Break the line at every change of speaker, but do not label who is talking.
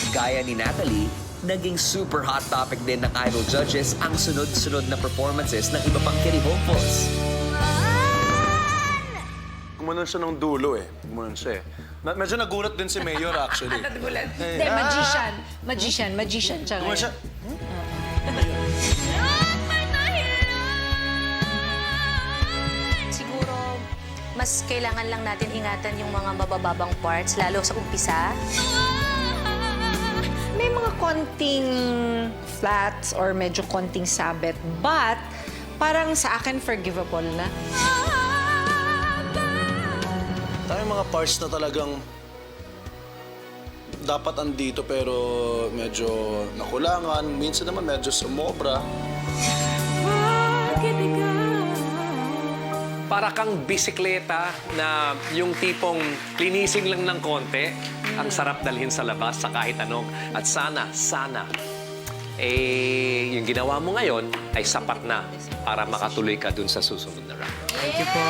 Gaya ni Natalie, naging super hot topic din ng idol judges ang sunod-sunod na performances ng iba pang Kitty hopefuls.
Gumanon siya ng dulo eh. Gumanon siya eh. Medyo nagulat din si Mayor actually.
Nagulat. Hindi, magician. Magician siya
Gumanon
ngayon.
siya.
Siguro, mas kailangan lang natin ingatan yung mga mabababang parts, lalo sa umpisa.
May mga konting flats or medyo konting sabit, but parang sa akin forgivable na.
Tayong mga parts na talagang dapat andito pero medyo nakulangan. Minsan naman medyo sumobra.
Para kang bisikleta na yung tipong linisin lang ng konti, ang sarap dalhin sa labas sa kahit anong. At sana, yung ginawa mo ngayon ay sapat na para makatuloy ka dun sa susunod na round.
Thank you po.